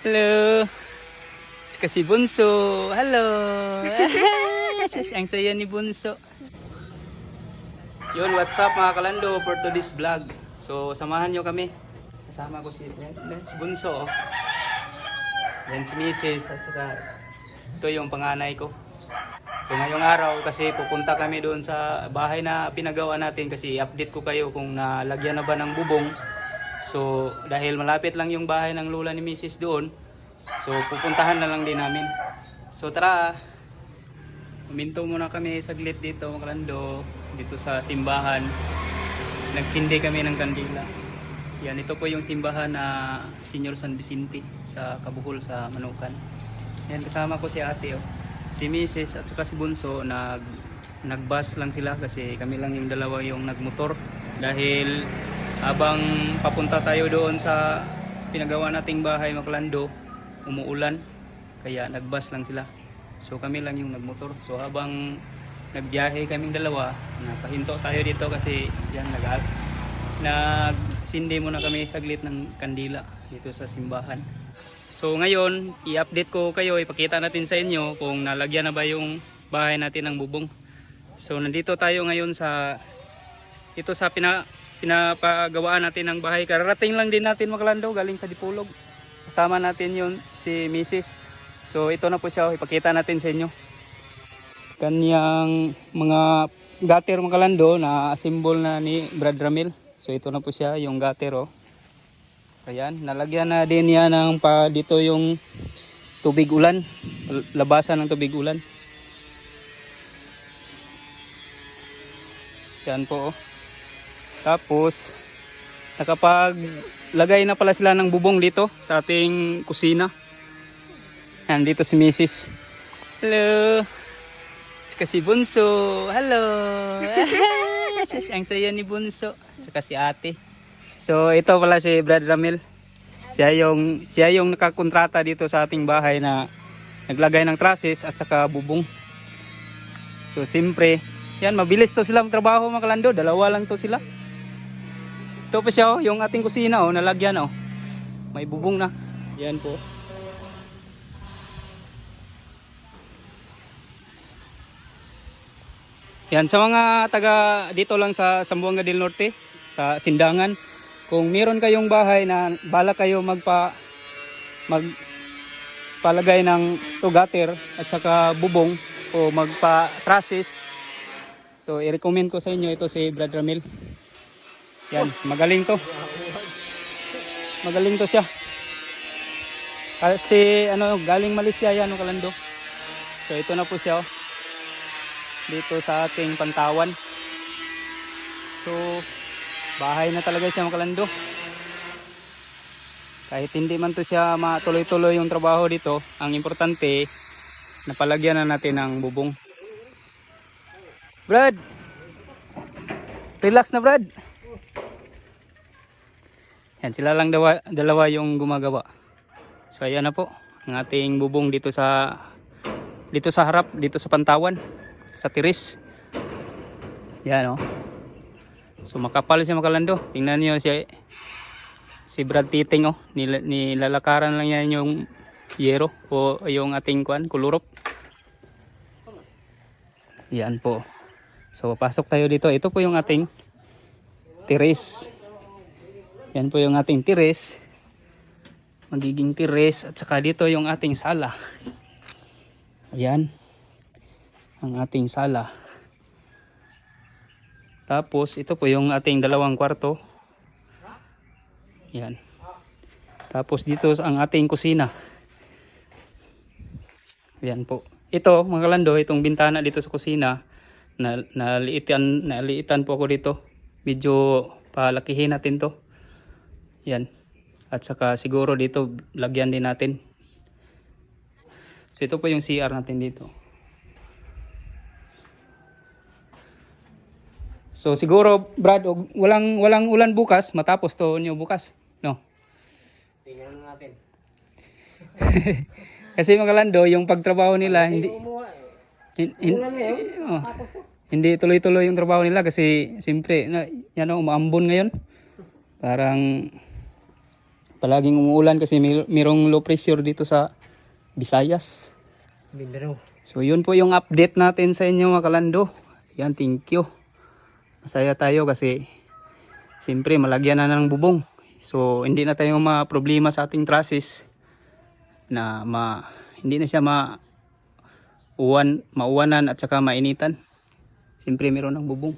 Hello. Kasi Bunso. Hello. Ang saya ni Bunso. Yun, what's up mga kalando for today's vlog. So, samahan nyo kami. Kasama ko si Bunso. Yan si Mrs. At saka ito yung panganay ko. So, ngayong araw kasi pupunta kami doon sa bahay na pinagawa natin kasi update ko kayo kung nalagyan na ba ng bubong. So, dahil malapit lang yung bahay ng lola ni Mrs. doon, so pupuntahan na lang din namin. So tara, huminto muna kami saglit dito mga kalando, dito sa simbahan. Nagsindi kami ng kandila. Yan, ito po yung simbahan na Senior San Vicente sa Kabuhol sa Manukan. Yan, kasama ko si ate, si Mrs. at saka si Bunso. Nagbus lang sila kasi kami lang yung dalawa yung nagmotor. Dahil habang papunta tayo doon sa pinagawa nating bahay Makalando, umuulan, kaya nagbus lang sila. So kami lang yung nagmotor. So habang nagbiyahe kaming dalawa, napahinto tayo dito kasi yan, nagsindi muna kami saglit ng kandila dito sa simbahan. So ngayon, i-update ko kayo, ipakita natin sa inyo kung nalagyan na ba yung bahay natin ng bubong. So nandito tayo ngayon sa pinapagawaan natin ng bahay. Kararating lang din natin Makalando, galing sa Dipolog. Kasama natin yun si Mrs. So ito na po siya, ipakita natin sa inyo. Kanyang mga gutter Makalando na assemble na ni Brad Ramil. So ito na po siya, yung gutter. Ayan, nalagyan na din yan ng dito yung tubig ulan, labasan ng tubig ulan. Yan po. Tapos nakapaglagay na pala sila ng bubong dito sa ating kusina. Yan, dito si Mrs. Hello. Kasi Bunso. Hello. Ang saya ni Bunso. Saka si ate. So ito pala si Brad Ramil. Siya yung nakakontrata dito sa ating bahay na naglagay ng trusses at saka bubong. So siyempre, yan, mabilis to silang trabaho mga kalando. Dalawa lang to sila. Ito pa siya, yung ating kusina, nalagyan, may bubong na. Yan po. Yan, sa mga taga dito lang sa Zamboanga del Norte, sa Sindangan, kung meron kayong bahay na bala kayo magpalagay ng gutter at saka bubong o magpa-trusses, so i-recommend ko sa inyo ito si Brad Ramil. Yan, magaling to. Magaling to siya. Kasi galing Malaysia yan Kalando. So ito na po siya dito sa ating Pantawan. So bahay na talaga siya Kalando. Kahit hindi man to siya matuloy-tuloy yung trabaho dito, ang importante napalagyan na natin ng bubong. Brad, relax na Brad. Yan, sila lang dalawa yung gumagawa. So ayan na po ang ating bubong dito sa harap, dito sa Pantawan, sa tiris. Yan So makapal siya Makalando. Tingnan niyo si Brad Titing nilalakaran lang yan yung yero o yung ating kulurop. Yan po. So pasok tayo dito. Ito po yung ating tiris. Yan po yung ating tiris. Magiging tiris. At saka dito yung ating sala. Ayan. Ang ating sala. Tapos ito po yung ating dalawang kwarto. Yan. Tapos dito ang ating kusina. Yan po. Ito mga kalando, itong bintana dito sa kusina, naliitan po ako dito. Medyo palakihin natin to. Yan. At saka siguro dito lagyan din natin. So ito po yung CR natin dito. So siguro Brad, walang ulan bukas, matapos to nyo bukas, no? Tingnan natin. Kasi mga kalando, yung pagtrabaho nila hindi tuloy-tuloy yung trabaho nila kasi siyempre umaambon ngayon. Parang palaging umuulan kasi mayroong low pressure dito sa Visayas. Mindanao. So yun po yung update natin sa inyo mga kalando. Yan, thank you. Masaya tayo kasi siyempre malagyan na ng bubong. So hindi na tayo ma-problema sa ating trusses na hindi na siya mauwanan at saka mainitan. Siyempre meron ng bubong.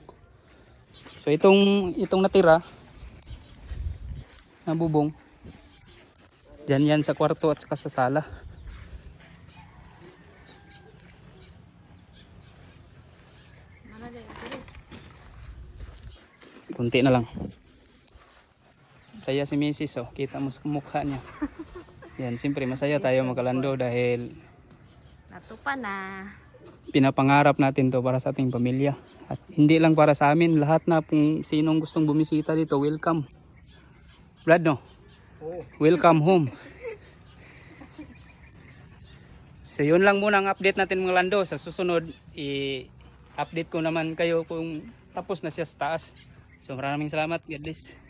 So itong natira na bubong, dyan yan sa kwarto at saka sa sala. Kunti na lang. Masaya si Mrs. Oh. Kita mo sa mukha niya. Yan, siyempre masaya tayo mga kalando dahil Natupa na. pinapangarap natin to para sa ating pamilya. At hindi lang para sa amin, lahat na kung sinong gustong bumisita dito, welcome. Brad, no? Oo. Welcome home. So yun lang muna ang update natin mga lando. Sa susunod, i-update ko naman kayo kung tapos na siya sa taas. So maraming salamat. God bless.